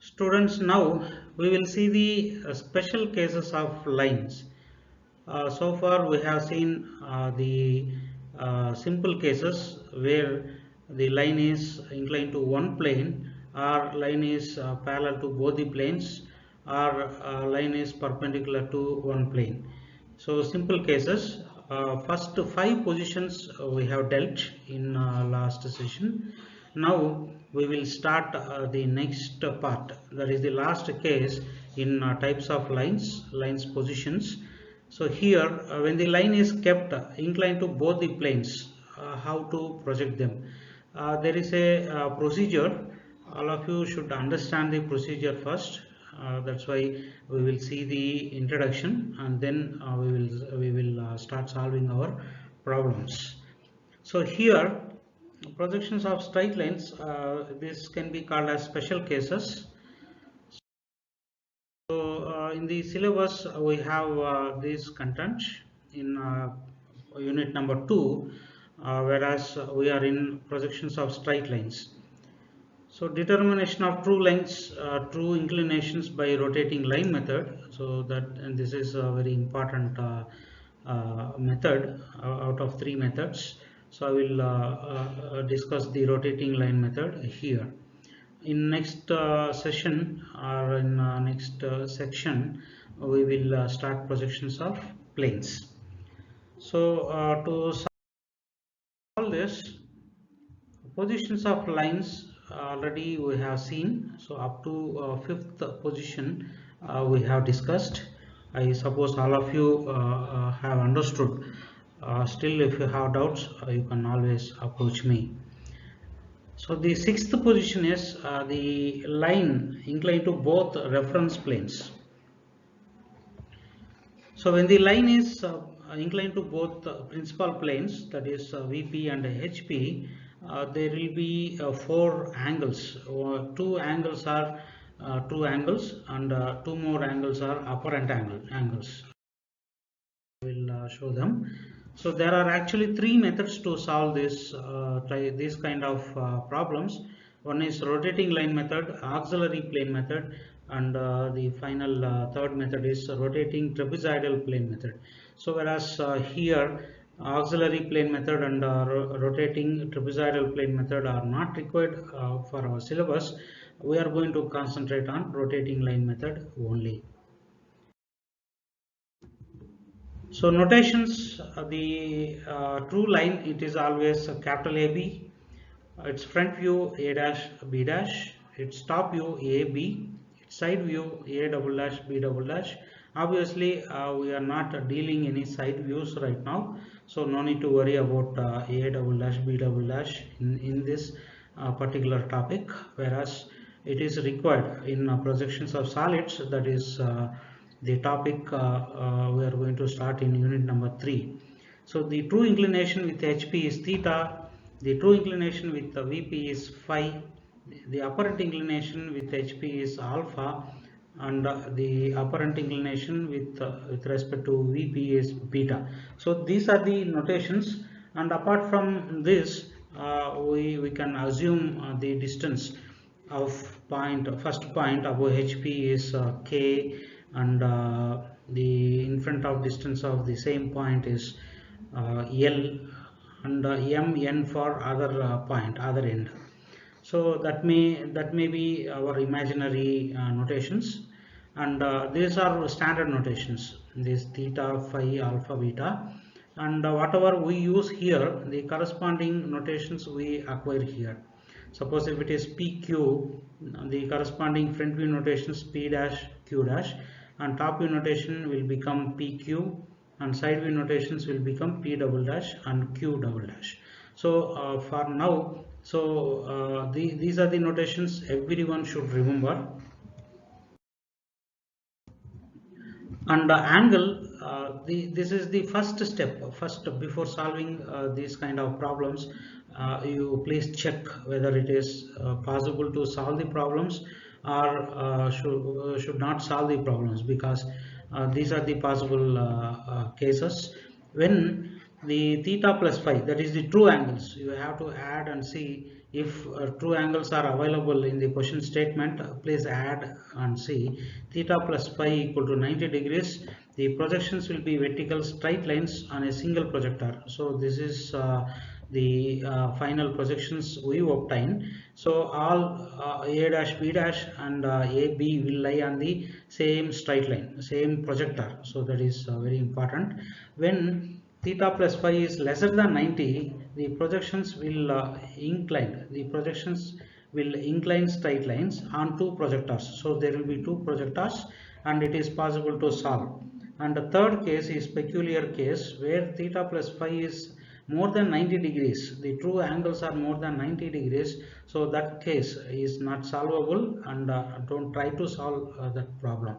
Students, now we will see the special cases of lines. So far we have seen the simple cases where the line is inclined to one plane, or line is parallel to both the planes, or line is perpendicular to one plane. So simple cases. First five positions we have dealt in last session. Now we will start the next part, that is the last case in types of lines positions. So here when the line is kept inclined to both the planes, how to project them. There is a procedure. All of you should understand the procedure first. That's why we will see the introduction, and then we will start solving our problems. So here projections of straight lines, this can be called as special cases. So in the syllabus we have this content in unit number 2, whereas we are in projections of straight lines. So determination of true lengths, true inclinations by rotating line method. So that, and this is a very important method out of 3 methods. So I will discuss the rotating line method here. In next session, or in next section, we will start projections of planes. So to solve this, positions of lines already we have seen. So up to fifth position we have discussed. I suppose all of you have understood. Still, if you have doubts, you can always approach me. So the sixth position is the line inclined to both reference planes. So when the line is inclined to both principal planes, that is VP and HP, there will be 4 angles. Two angles are true angles, and 2 more angles are apparent angles. I will show them. So there are actually 3 methods to solve this kind of problems. One is rotating line method, auxiliary plane method, and the final third method is rotating trapezoidal plane method. So whereas here auxiliary plane method and rotating trapezoidal plane method are not required for our syllabus, we are going to concentrate on rotating line method only. So notations, the true line, it is always capital AB, its front view A dash B dash, its top view AB, its side view A double dash B double dash. Obviously we are not dealing any side views right now, so no need to worry about A double dash B double dash in this particular topic, whereas it is required in projections of solids. That is the topic we are going to start in unit number 3. So the true inclination with HP is theta, the true inclination with the VP is phi, the apparent inclination with HP is alpha, and the apparent inclination with respect to VP is beta. So these are the notations, and apart from this we can assume the distance of first point above HP is K, and the in front of distance of the same point is L, and N for other point, other end. So that may be our imaginary notations, and these are standard notations, this theta, phi, alpha, beta, and whatever we use here, the corresponding notations we acquire here. Suppose if it is PQ, the corresponding front view notations P dash, Q dash, and top view notation will become PQ, and side view notations will become P double dash and Q double dash. So for now, so these are the notations everyone should remember. And angle, this is the first step. First, before solving these kind of problems, you please check whether it is possible to solve the problems, or should not solve the problems, because these are the possible cases when the theta plus phi, that is the true angles, you have to add and see if true angles are available in the question statement, please add and see theta plus phi equal to 90 degrees. The projections will be vertical straight lines on a single projector. So this is the final projections we obtain. So all a dash, b dash and a, b will lie on the same straight line, same projector. So that is very important. When theta plus phi is lesser than 90, the projections will incline. The projections will incline straight lines on two projectors. So there will be two projectors and it is possible to solve. And the third case is peculiar case where theta plus phi is more than 90 degrees. The true angles are more than 90 degrees. So that case is not solvable, and don't try to solve that problem,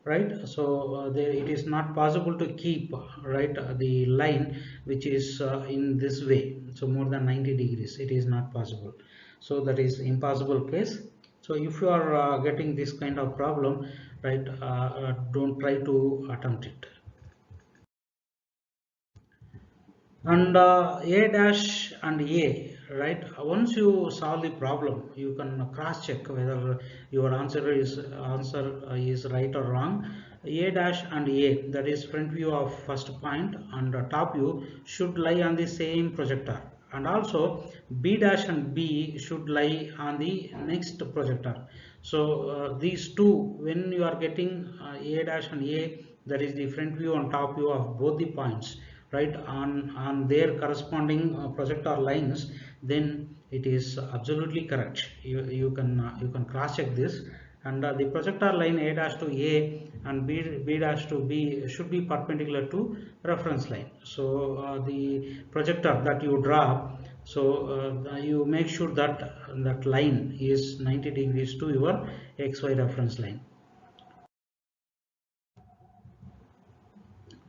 right? So there it is not possible to keep, right, the line which is in this way, so more than 90 degrees, it is not possible. So that is impossible case. So if you are getting this kind of problem, right, don't try to attempt it. And a dash and a, right, once you solve the problem, you can cross check whether your answer is right or wrong. A dash and a, that is front view of first point, and top view should lie on the same projector, and also b dash and b should lie on the next projector. So these two, when you are getting a dash and a, that is the front view and top view of both the points, right, on their corresponding projector lines, then it is absolutely correct. You can cross check this, and the projector line a dash to a and b dash to b should be perpendicular to reference line. So the projector that you draw, so you make sure that that line is 90 degrees to your xy reference line.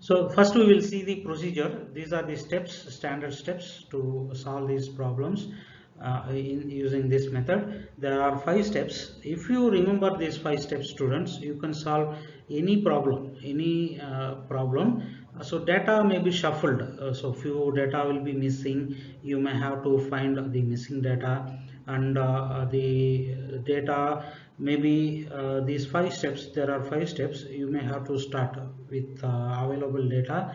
So first we will see the procedure. These are the steps, standard steps to solve these problems in using this method. There are 5 steps. If you remember these 5 steps, students, you can solve any problem, So data may be shuffled. So few data will be missing. You may have to find the missing data, and the data maybe these 5 steps. There are 5 steps. You may have to start with available data.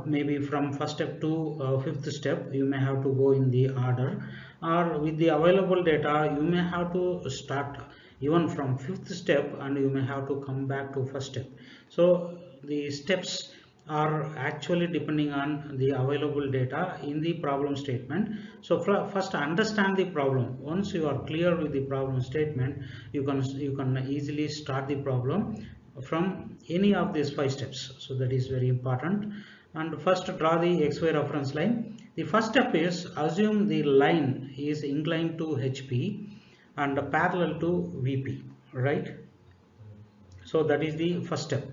Maybe from first step to fifth step, you may have to go in the order, or with the available data, you may have to start even from fifth step and you may have to come back to first step. So the steps are actually depending on the available data in the problem statement. So first understand the problem. Once you are clear with the problem statement, you can easily start the problem from any of these 5 steps. So that is very important. And first draw the xy reference line. The first step is assume the line is inclined to HP and parallel to VP, right? So that is the first step.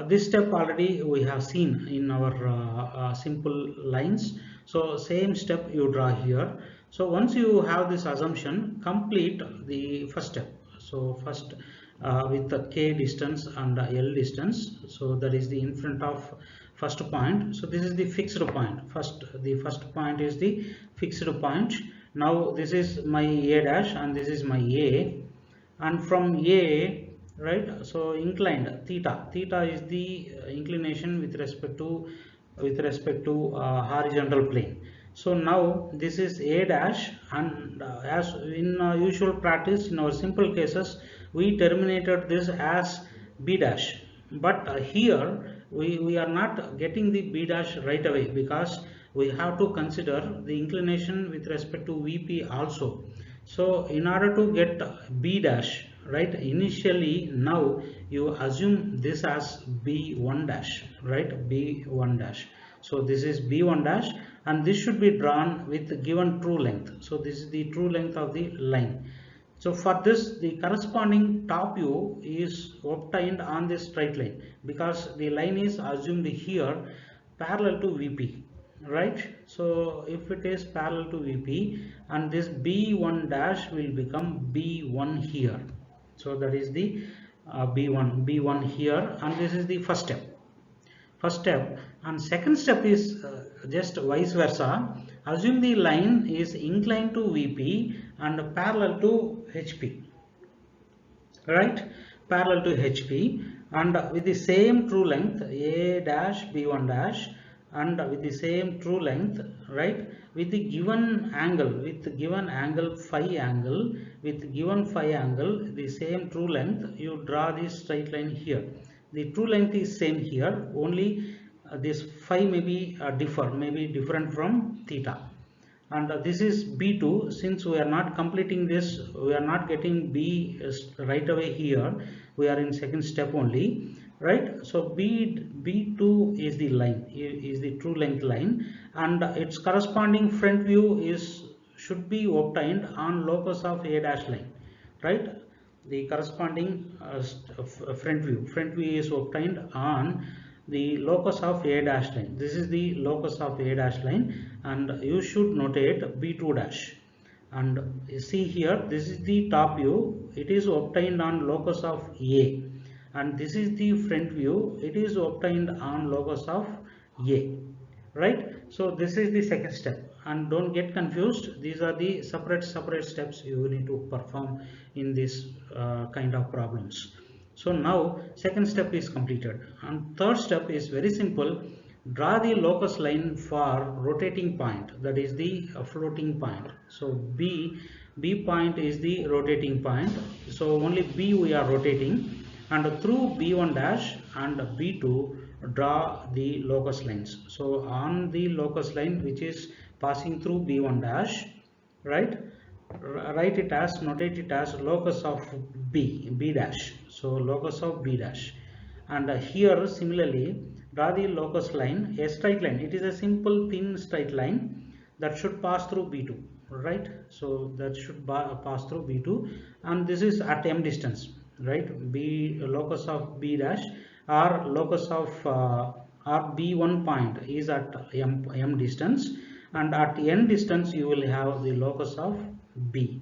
This step already we have seen in our simple lines. So same step you draw here. So once you have this assumption, complete the first step. So first with the k distance and l distance, so that is the in front of first point. So this is the fixed point. The first point is the fixed point. Now this is my a dash and this is my a, and from a, right, so inclined theta is the inclination with respect to horizontal plane. So now this is a dash, and as in usual practice in our simple cases, we terminated this as b dash, but here we are not getting the b dash right away, because we have to consider the inclination with respect to VP also. So in order to get b dash, right, initially now you assume this as b1 dash, right, b1 dash. So this is b1 dash, and this should be drawn with given true length. So this is the true length of the line. So for this, the corresponding top view is obtained on this straight line, because the line is assumed here parallel to VP, right? So if it is parallel to VP, and this b1 dash will become b1 here. So that is the b1 here, and this is the first step. first step. And second step is just vice versa. Assume the line is inclined to VP and parallel to HP, right, parallel to HP, and with the same true length A dash B1 dash, and with the same true length, right, with the given angle, with given angle phi angle, with given phi angle, the same true length, you draw this straight line here. The true length is same here, only this phi may be different from theta. And this is B2. Since we are not completing this, we are not getting B right away here, we are in second step only, right? So B2 is the line, is the true length line, and its corresponding front view is should be obtained on locus of A dash line, right? The corresponding front view is obtained on the locus of A dash line. This is the locus of A dash line, and you should notate B2 dash. And you see here, this is the top view, it is obtained on locus of A, and this is the front view, it is obtained on locus of A, right? So this is the second step, and don't get confused, these are the separate steps you need to perform in this kind of problems. So now second step is completed, and third step is very simple. Draw the locus line for rotating point, that is the floating point. So B point is the rotating point, so only B we are rotating, and through B1 dash and B2 draw the locus lines. So on the locus line which is passing through B1 dash, right, write it as, notate it as locus of B dash. So locus of B dash, and here similarly draw the locus line, a straight line. It is a simple thin straight line that should pass through B2, right? So that should pass through B2, and this is at m distance, right? B locus of B dash, or locus of or B1 point is at m distance, and at n distance you will have the locus of B.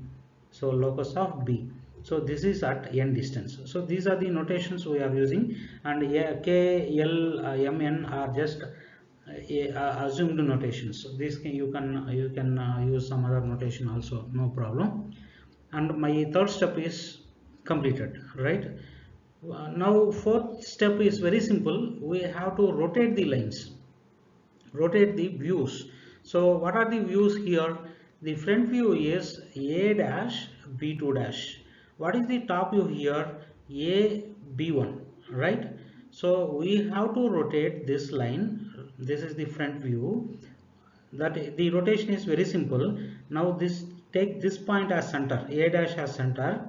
So locus of B. So this is at n distance. So these are the notations we are using, and K, L, Mn are just assumed notations. This you can use some other notation also, no problem. And my third step is completed, right? Now fourth step is very simple. We have to rotate the lines, rotate the views. So what are the views here? The front view is A dash B2 dash. What is the top view here? A B1, right? So we have to rotate this line. This is the front view. That the rotation is very simple. Now this, take this point as center, A dash as center,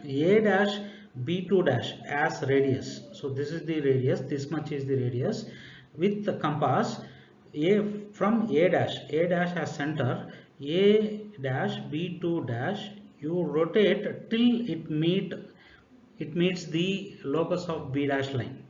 A dash B2 dash as radius. So this is the radius, this much is the radius. With the compass, from A dash as center, A dash B2 dash, you rotate till it meets the locus of B dash line,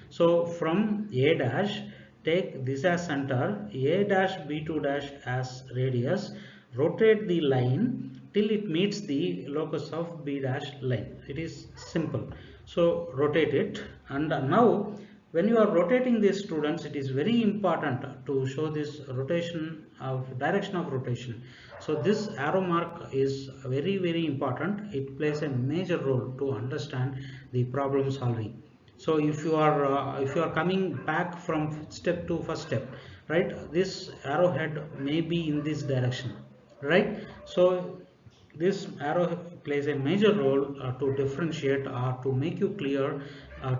So from A dash, take this as center, A dash B2 dash as radius, rotate the line till it meets the locus of B dash line. It is simple. So rotate it, and now when you are rotating these, students, it is very important to show this rotation of direction of rotation. So this arrow mark is very important. It plays a major role to understand the problem solving. So if you are coming back from step to first step, right, this arrowhead may be in this direction, right? So this arrow plays a major role to differentiate or to make you clear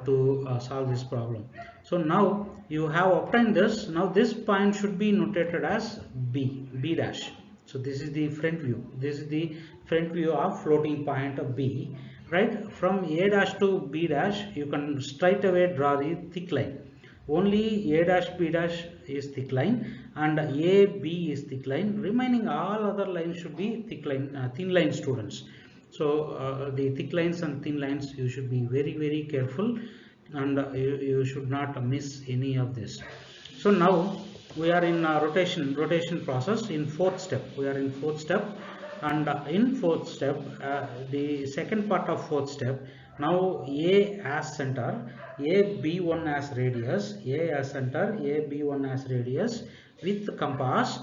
to solve this problem. So now you have obtained this. Now this point should be notated as B dash. So this is the front view. This is the front view of floating point of B, right? From A dash to B dash, you can straight away draw the thick line. Only A dash B dash is thick line, and A B is thick line. Remaining all other lines should be thin line, students. So the thick lines and thin lines, you should be very careful, and you should not miss any of this. So now we are in rotation process in fourth step. We are in fourth step, and in fourth step, the second part of fourth step. Now A as center, AB1 as radius, A as center, AB1 as radius. With compass,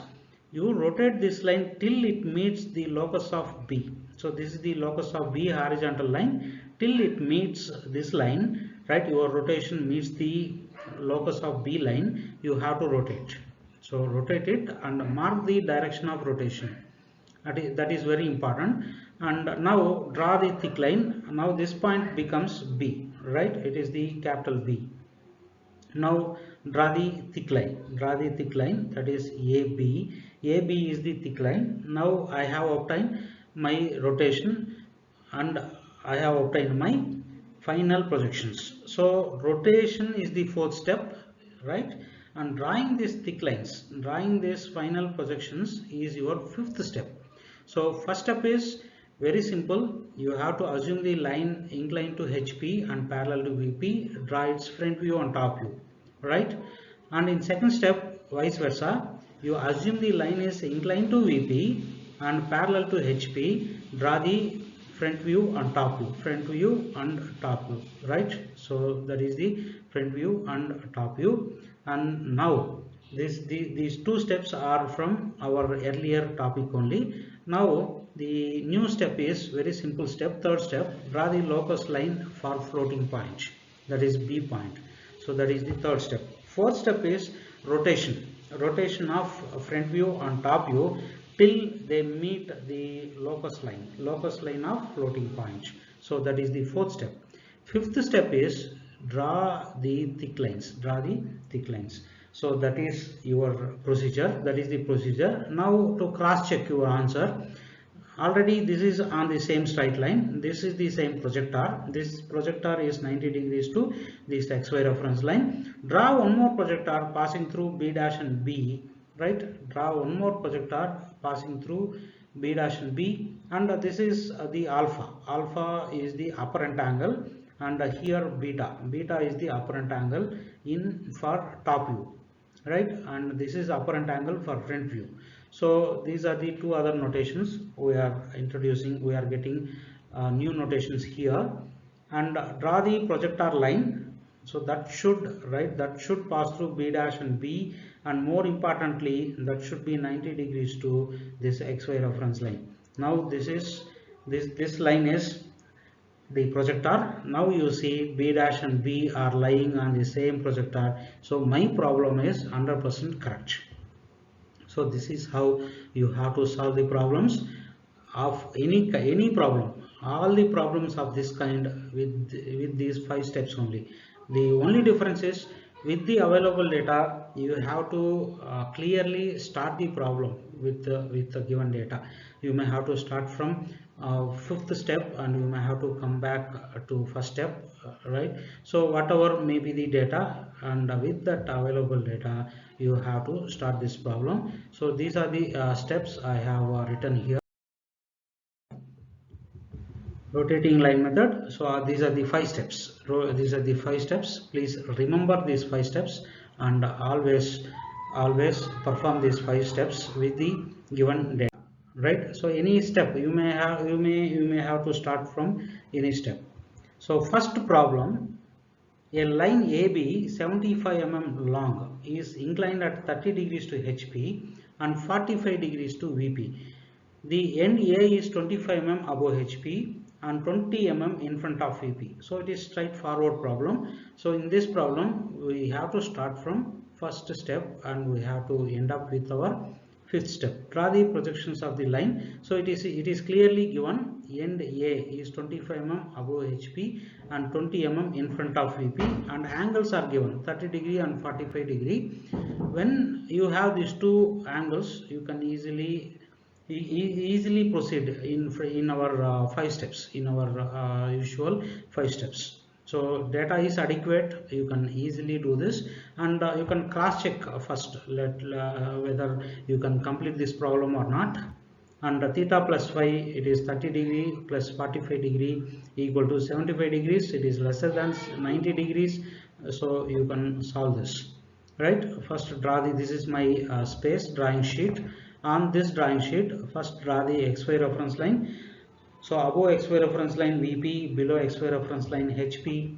you rotate this line till it meets the locus of B. So this is the locus of B horizontal line till it meets this line, right? Your rotation meets the locus of B line, you have to rotate. So rotate it and mark the direction of rotation. That is very important. And now draw the thick line. Now this point becomes B, right? It is the capital B. Now draw the thick line. Draw the thick line, that is AB. AB is the thick line. Now I have obtained my rotation and I have obtained my final projections. So rotation is the fourth step, right? And drawing these thick lines, drawing these final projections is your fifth step. So first step is very simple. You have to assume the line inclined to HP and parallel to VP, draw its front view and top view, right? And in second step, vice versa, you assume the line is inclined to VP and parallel to HP, draw the front view and top view, front view and top view, right? So that is the front view and top view. And now these two steps are from our earlier topic only. Now the new step is very simple step. Third step, draw the locus line for floating point, that is B point. So that is the third step. Fourth step is rotation of front view and top view till they meet the locus line of floating point. So that is the fourth step. Fifth step is draw the thick lines. So that is your procedure. That is the procedure. Now to cross check your answer, already this is on the same straight line. This is the same projector. This projector is 90 degrees to this XY reference line. Draw one more projector passing through B dash and B, right? Draw one more projector passing through B dash and B, and this is the alpha. Alpha is the apparent angle, and here beta is the apparent angle in for top view, right? And this is apparent angle for front view. So these are the two other notations we are introducing. We are getting new notations here. And draw the projector line. So that should pass through B dash and B, and more importantly that should be 90 degrees to this XY reference line. Now this line is the projector. Now you see B dash and B are lying on the same projector. So my problem is 100% correct. So this is how you have to solve the problems of any problem. All the problems of this kind with these 5 steps only. The only difference is with the available data you have to clearly start the problem with the given data. You may have to start from fifth step and you may have to come back to first step, right? So whatever may be the data, and with that available data you have to start this problem. So these are the steps I have written here. Rotating line method. So these are the 5 steps. Please remember these 5 steps and always perform these 5 steps with the given data, right? So any step you may have to start from any step. So first problem, a line AB 75 mm long is inclined at 30 degrees to HP and 45 degrees to VP. The end A is 25 mm above HP and 20 mm in front of VP. So it is straightforward problem. So in this problem we have to start from first step and we have to end up with our fifth step. Draw the projections of the line. So it is clearly given end A is 25 mm above HP and 20 mm in front of VP, and angles are given 30 degree and 45 degree. When you have these two angles you can easily proceed in our 5 steps, in our usual 5 steps. So data is adequate, you can easily do this, and you can cross check first whether you can complete this problem or not. And theta plus phi, it is 30 degree plus 45 degree equal to 75 degrees. It is lesser than 90 degrees. So you can solve this, right? First draw this is my space drawing sheet. On this drawing sheet, first draw the XY reference line. So above XY reference line VP, below XY reference line HP.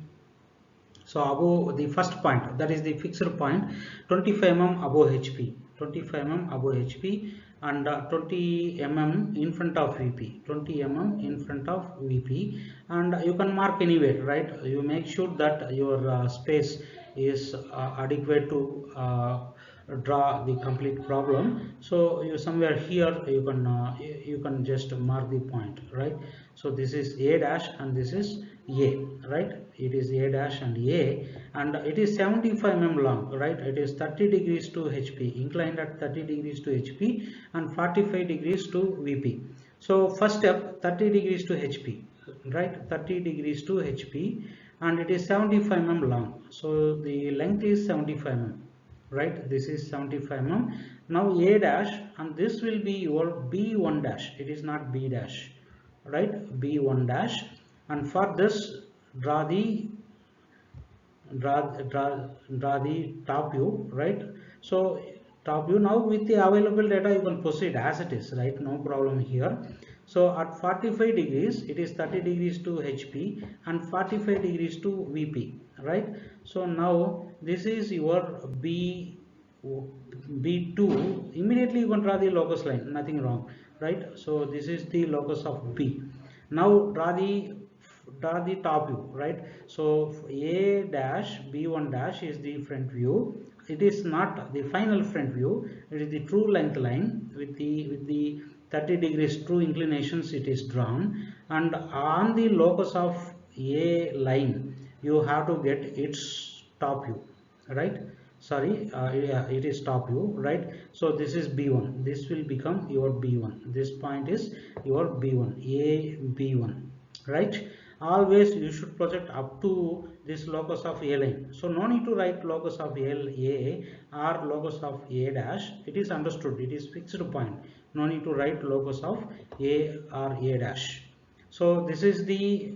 So above the first point, that is the fixed point, 25 mm above HP, 25 mm above HP, and 20 mm in front of VP, 20 mm in front of VP, and you can mark anywhere, right? You make sure that your space is adequate to draw the complete problem. So you somewhere here you can just mark the point, right? So this is A dash and this is A, right? It is A dash and A, and it is 75 mm long, right? It is 30 degrees to HP, inclined at 30 degrees to HP and 45 degrees to VP. So first step, 30 degrees to HP, right? 30 degrees to HP, and it is 75 mm long. So the length is 75 mm, right? This is 75 mm. Now A dash, and this will be your B1 dash. It is not B dash, right? B1 dash, and for this draw the top view, right? So top view, now with the available data you can proceed as it is, right? No problem here. So at 45 degrees it is 30 degrees to HP and 45 degrees to VP, right? So now this is your B2. Immediately you can draw the locus line, nothing wrong, right? So this is the locus of B. Now draw the top view, right? So A dash B1 dash is the front view. It is not the final front view, it is the true length line with the 30 degrees true inclinations it is drawn, and on the locus of A line you have to get its top view, right? Sorry, yeah, it is top view, right? So this is B1, this will become your B1, this point is your B1, A B1, right? Always you should project up to this locus of A line. So no need to write locus of A or locus of A dash. It is understood, it is fixed point. No need to write locus of A or A dash. So this is the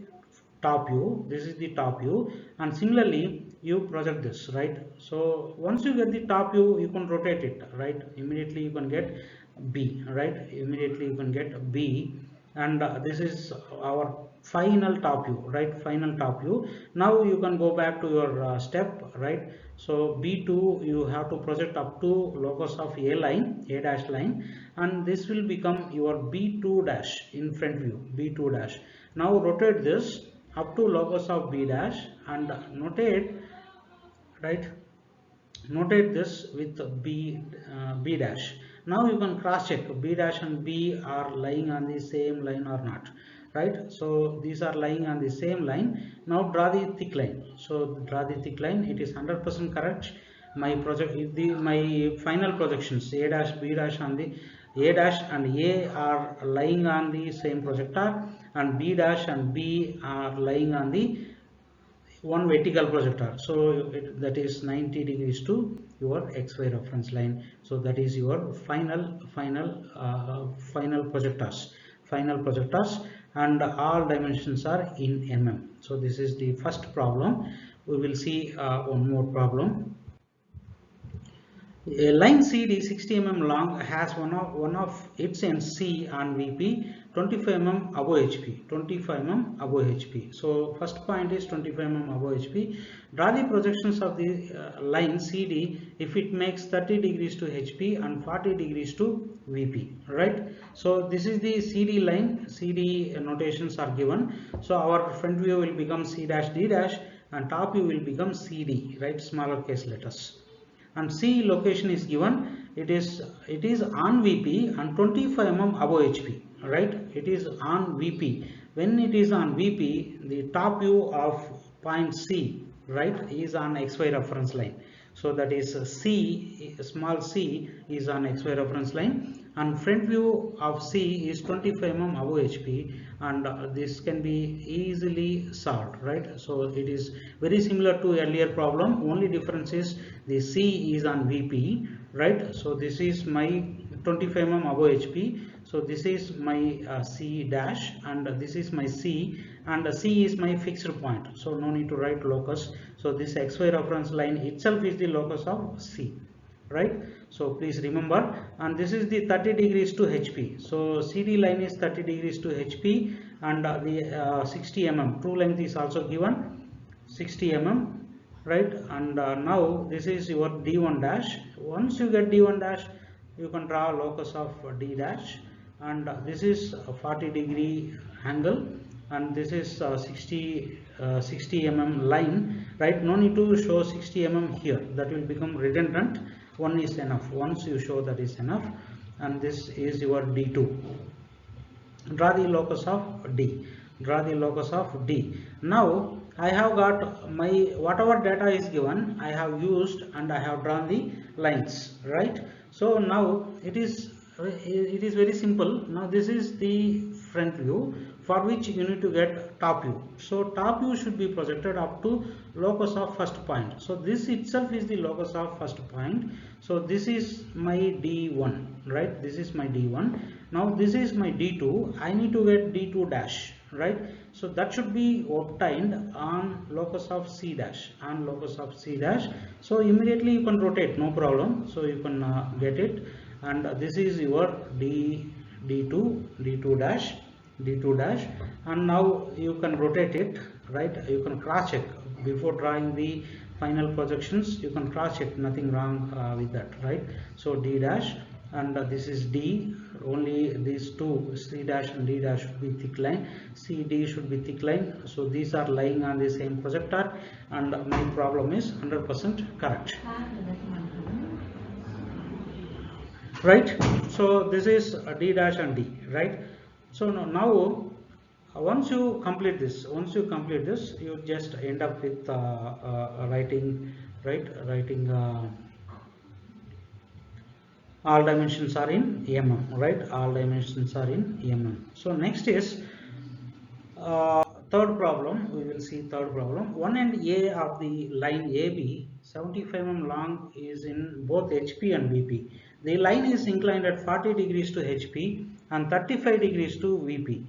top view, this is the top view, and similarly you project this, right? So once you get the top view you can rotate it, right? Immediately you can get B, right? Immediately you can get B, and this is our final top view, right? Final top view. Now you can go back to your step, right? So B2 you have to project up to locus of A line, A dash line, and this will become your B2 dash in front view, B2 dash. Now rotate this up to locus of B dash and notate, right? Notate this with B dash. Now you can cross check B dash and B are lying on the same line or not, right? So these are lying on the same line. Now draw the thick line. So draw the thick line, it is 100% correct. My my final projections A dash B dash on the A dash and A are lying on the same projector, and B dash and B are lying on the one vertical projector. So that is 90 degrees to your XY reference line. So that is your final projectors, and all dimensions are in mm. So this is the first problem. We will see one more problem. A line CD 60 mm long has one of its ends C on VP 25 mm above HP, 25 mm above HP. So first point is 25 mm above HP. Draw the projections of the line CD if it makes 30 degrees to HP and 40 degrees to VP, right? So this is the CD line. CD notations are given. So our front view will become C dash D dash and top view will become CD, right? Smaller case letters. And C location is given, it is on VP and 25 mm above HP, right? It is on VP. When it is on VP, the top view of point C, right, is on XY reference line. So that is C, small c is on XY reference line, and front view of C is 25 mm above HP, and this can be easily solved, right? So it is very similar to earlier problem, only difference is the C is on VP, right? So this is my 25 mm above HP. So this is my C dash, and this is my C, and C is my fixed point. So no need to write locus. So this XY reference line itself is the locus of C, right? So please remember, and this is the 30 degrees to HP. So CD line is 30 degrees to HP, and the 60 mm true length is also given 60 mm, right? And now this is your d1 dash. Once you get d1 dash, you can draw locus of d dash, and this is a 40-degree angle, and this is 60 mm line, right? No need to show 60 mm here, that will become redundant. One is enough. Once you show, that is enough. And this is your d2. Draw the locus of d. Draw the locus of d. Now I have got my whatever data is given, I have used and I have drawn the lines, right? So now it is very simple. Now this is the front view, for which you need to get top view. So top view should be projected up to locus of first point. So this itself is the locus of first point. So this is my d1, right? This is my d1. Now this is my d2. I need to get d2 dash, right? So that should be obtained on locus of c dash, on locus of c dash. So immediately you can rotate, no problem. So you can get it. And this is your d2 dash, d2 dash. And now you can rotate it, right? You can cross check before drawing the final projections. You can cross check, nothing wrong with that, right? So d dash, and this is d. Only these two, c dash and d dash, should be thick line. cd should be thick line. So these are lying on the same projector, and my problem is 100% correct, right? So this is d dash and d, right? So now once you complete this, you just end up with writing, right? Writing all dimensions are in mm, right? All dimensions are in mm. So next is third problem. We will see third problem. One end A of the line AB, 75 mm long, is in both HP and VP. The line is inclined at 40 degrees to HP and 35 degrees to VP.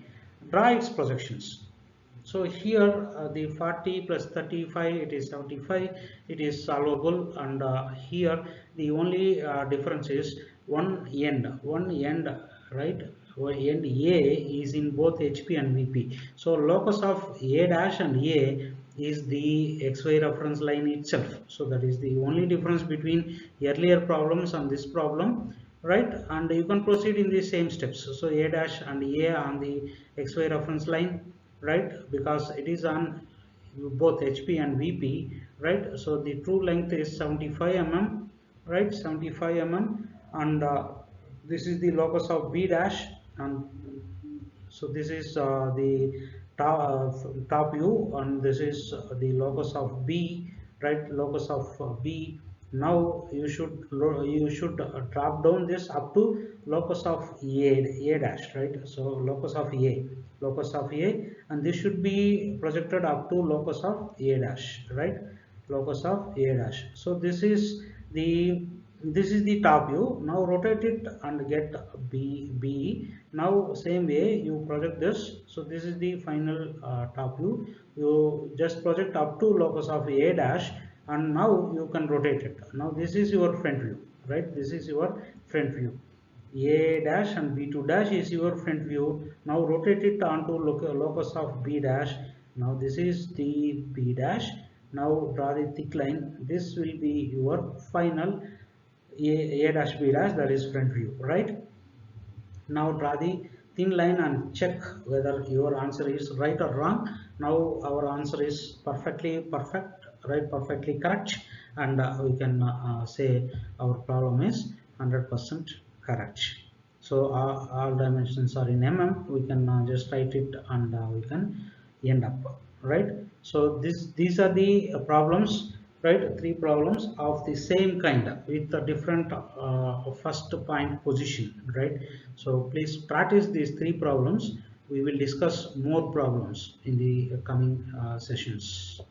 Draw its projections. So here the 40 plus 35, it is 75. It is solvable, and here the only difference is one end, right? End A is in both HP and VP. So locus of A dash and A is the XY reference line itself. So that is the only difference between earlier problems and this problem, right? And you can proceed in the same steps. So A dash and A on the XY reference line, right? Because it is on both HP and VP, right? So the true length is 75 mm, right? 75 mm, and this is the locus of B dash, and so this is the top view, and this is the locus of B, right? Locus of B. Now you should drop down this up to locus of A dash, right? So locus of A, and this should be projected up to locus of A dash, right? Locus of A dash. So this is the top view. Now rotate it and get B. Now same way you project this. So this is the final top view. You just project up to locus of A dash, and now you can rotate it. Now this is your front view, right? This is your front view. A dash and B2 dash is your front view. Now rotate it onto locus of B dash. Now this is the B dash. Now draw the thick line. This will be your final A dash B dash, that is front view, right? Now draw the thin line and check whether your answer is right or wrong. Now our answer is perfect, right? Perfectly correct, and we can say our problem is 100% correct. So all dimensions are in mm. We can just write it, and we can end up, right? So these are the problems, right? 3 problems of the same kind with a different first point position, right? So please practice these 3 problems. We will discuss more problems in the coming sessions.